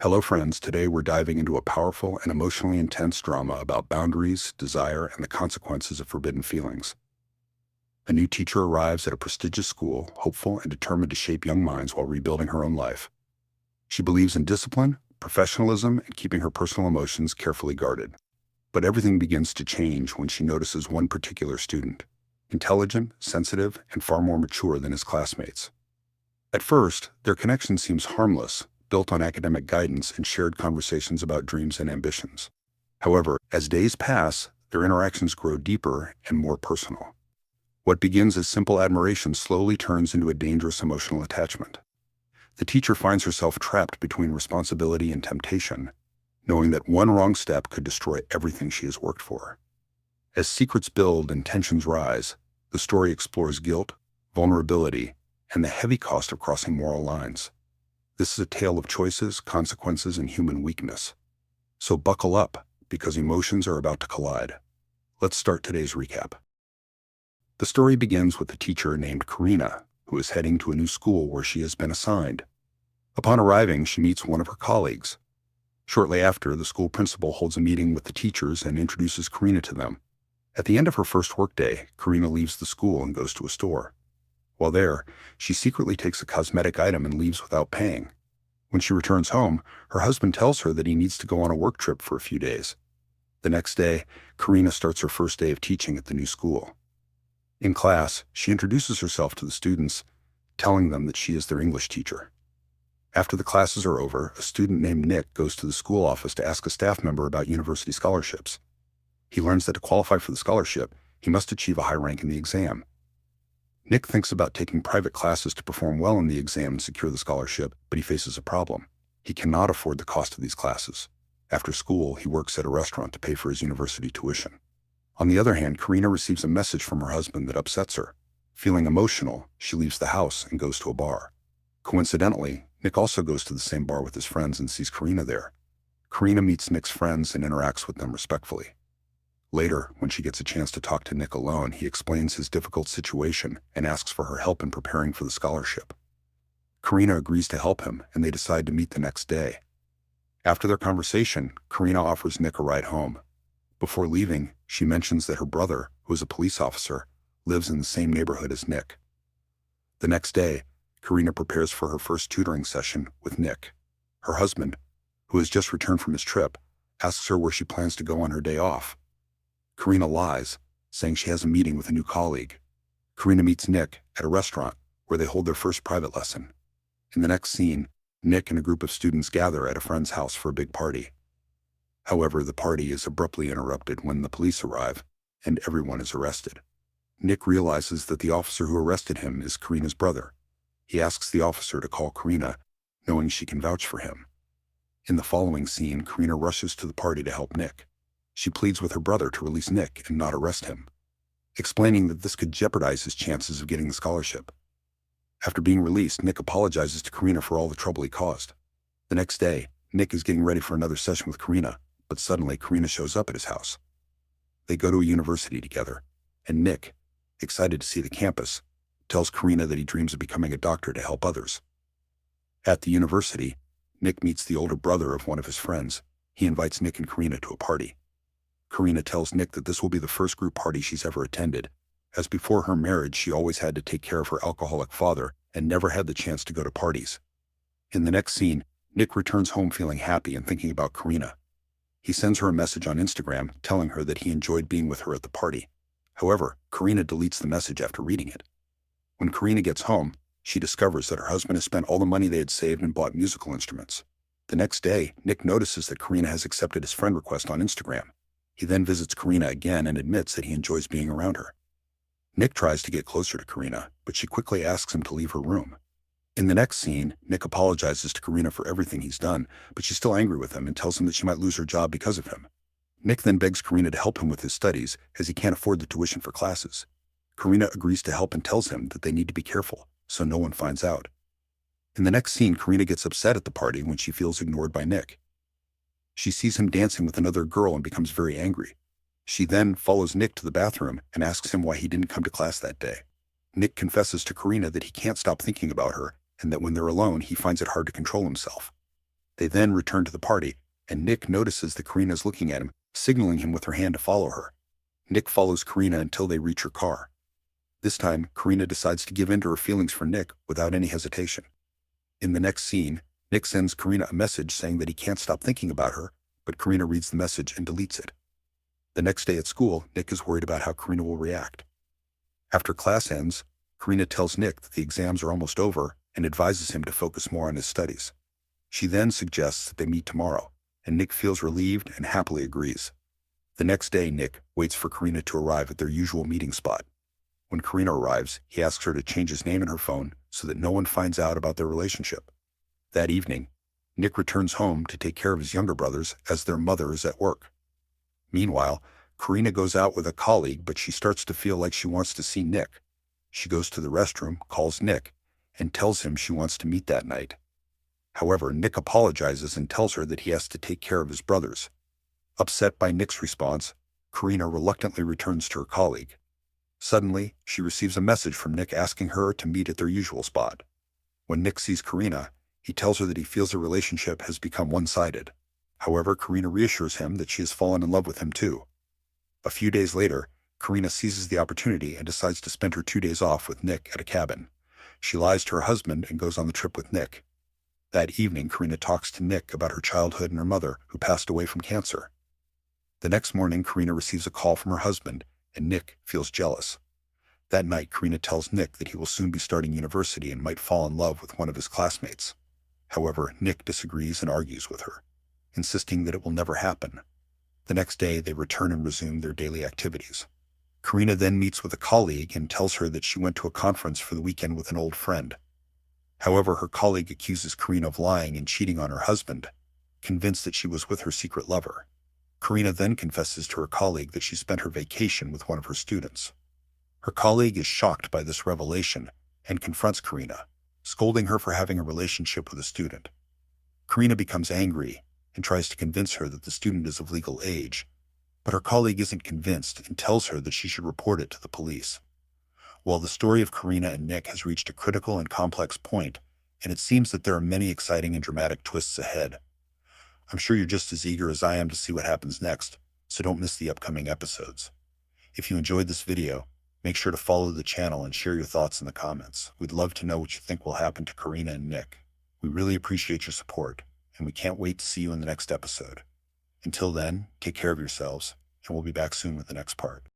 Hello, friends. Today we're diving into a powerful and emotionally intense drama about boundaries, desire, and the consequences of forbidden feelings. A new teacher arrives at a prestigious school, hopeful and determined to shape young minds while rebuilding her own life. She believes in discipline, professionalism, and keeping her personal emotions carefully guarded. But everything begins to change when she notices one particular student, intelligent, sensitive, and far more mature than his classmates. At first, their connection seems harmless, built on academic guidance and shared conversations about dreams and ambitions. However, as days pass, their interactions grow deeper and more personal. What begins as simple admiration slowly turns into a dangerous emotional attachment. The teacher finds herself trapped between responsibility and temptation, knowing that one wrong step could destroy everything she has worked for. As secrets build and tensions rise, the story explores guilt, vulnerability, and the heavy cost of crossing moral lines. This is a tale of choices, consequences, and human weakness. So buckle up, because emotions are about to collide. Let's start today's recap. The story begins with a teacher named Karina, who is heading to a new school where she has been assigned. Upon arriving, she meets one of her colleagues. Shortly after, the school principal holds a meeting with the teachers and introduces Karina to them. At the end of her first workday, Karina leaves the school and goes to a store. While there, she secretly takes a cosmetic item and leaves without paying. When she returns home, her husband tells her that he needs to go on a work trip for a few days. The next day, Karina starts her first day of teaching at the new school. In class, she introduces herself to the students, telling them that she is their English teacher. After the classes are over, a student named Nick goes to the school office to ask a staff member about university scholarships. He learns that to qualify for the scholarship, he must achieve a high rank in the exam. Nick thinks about taking private classes to perform well in the exam and secure the scholarship, but he faces a problem. He cannot afford the cost of these classes. After school, he works at a restaurant to pay for his university tuition. On the other hand, Karina receives a message from her husband that upsets her. Feeling emotional, she leaves the house and goes to a bar. Coincidentally, Nick also goes to the same bar with his friends and sees Karina there. Karina meets Nick's friends and interacts with them respectfully. Later, when she gets a chance to talk to Nick alone, he explains his difficult situation and asks for her help in preparing for the scholarship. Karina agrees to help him, and they decide to meet the next day. After their conversation, Karina offers Nick a ride home. Before leaving, she mentions that her brother, who is a police officer, lives in the same neighborhood as Nick. The next day, Karina prepares for her first tutoring session with Nick. Her husband, who has just returned from his trip, asks her where she plans to go on her day off. Karina lies, saying she has a meeting with a new colleague. Karina meets Nick at a restaurant where they hold their first private lesson. In the next scene, Nick and a group of students gather at a friend's house for a big party. However, the party is abruptly interrupted when the police arrive, and everyone is arrested. Nick realizes that the officer who arrested him is Karina's brother. He asks the officer to call Karina, knowing she can vouch for him. In the following scene, Karina rushes to the party to help Nick. She pleads with her brother to release Nick and not arrest him, explaining that this could jeopardize his chances of getting the scholarship. After being released, Nick apologizes to Karina for all the trouble he caused. The next day, Nick is getting ready for another session with Karina, but suddenly Karina shows up at his house. They go to a university together, and Nick, excited to see the campus, tells Karina that he dreams of becoming a doctor to help others. At the university, Nick meets the older brother of one of his friends. He invites Nick and Karina to a party. Karina tells Nick that this will be the first group party she's ever attended, as before her marriage she always had to take care of her alcoholic father and never had the chance to go to parties. In the next scene, Nick returns home feeling happy and thinking about Karina. He sends her a message on Instagram telling her that he enjoyed being with her at the party. However, Karina deletes the message after reading it. When Karina gets home, she discovers that her husband has spent all the money they had saved and bought musical instruments. The next day, Nick notices that Karina has accepted his friend request on Instagram. He then visits Karina again and admits that he enjoys being around her. Nick tries to get closer to Karina, but she quickly asks him to leave her room. In the next scene, Nick apologizes to Karina for everything he's done, but she's still angry with him and tells him that she might lose her job because of him. Nick then begs Karina to help him with his studies, as he can't afford the tuition for classes. Karina agrees to help and tells him that they need to be careful, so no one finds out. In the next scene, Karina gets upset at the party when she feels ignored by Nick. She sees him dancing with another girl and becomes very angry. She then follows Nick to the bathroom and asks him why he didn't come to class that day. Nick confesses to Karina that he can't stop thinking about her and that when they're alone, he finds it hard to control himself. They then return to the party, and Nick notices that Karina is looking at him, signaling him with her hand to follow her. Nick follows Karina until they reach her car. This time, Karina decides to give in to her feelings for Nick without any hesitation. In the next scene, Nick sends Karina a message saying that he can't stop thinking about her, but Karina reads the message and deletes it. The next day at school, Nick is worried about how Karina will react. After class ends, Karina tells Nick that the exams are almost over and advises him to focus more on his studies. She then suggests that they meet tomorrow, and Nick feels relieved and happily agrees. The next day, Nick waits for Karina to arrive at their usual meeting spot. When Karina arrives, he asks her to change his name in her phone so that no one finds out about their relationship. That evening, Nick returns home to take care of his younger brothers as their mother is at work. Meanwhile, Karina goes out with a colleague, but she starts to feel like she wants to see Nick. She goes to the restroom, calls Nick, and tells him she wants to meet that night. However, Nick apologizes and tells her that he has to take care of his brothers. Upset by Nick's response, Karina reluctantly returns to her colleague. Suddenly, she receives a message from Nick asking her to meet at their usual spot. When Nick sees Karina, he tells her that he feels the relationship has become one-sided. However, Karina reassures him that she has fallen in love with him too. A few days later, Karina seizes the opportunity and decides to spend her 2 days off with Nick at a cabin. She lies to her husband and goes on the trip with Nick. That evening, Karina talks to Nick about her childhood and her mother, who passed away from cancer. The next morning, Karina receives a call from her husband, and Nick feels jealous. That night, Karina tells Nick that he will soon be starting university and might fall in love with one of his classmates. However, Nick disagrees and argues with her, insisting that it will never happen. The next day, they return and resume their daily activities. Karina then meets with a colleague and tells her that she went to a conference for the weekend with an old friend. However, her colleague accuses Karina of lying and cheating on her husband, convinced that she was with her secret lover. Karina then confesses to her colleague that she spent her vacation with one of her students. Her colleague is shocked by this revelation and confronts Karina, scolding her for having a relationship with a student. Karina becomes angry and tries to convince her that the student is of legal age, but her colleague isn't convinced and tells her that she should report it to the police. While the story of Karina and Nick has reached a critical and complex point, and it seems that there are many exciting and dramatic twists ahead, I'm sure you're just as eager as I am to see what happens next, so don't miss the upcoming episodes. If you enjoyed this video, make sure to follow the channel and share your thoughts in the comments. We'd love to know what you think will happen to Karina and Nick. We really appreciate your support, and we can't wait to see you in the next episode. Until then, take care of yourselves, and we'll be back soon with the next part.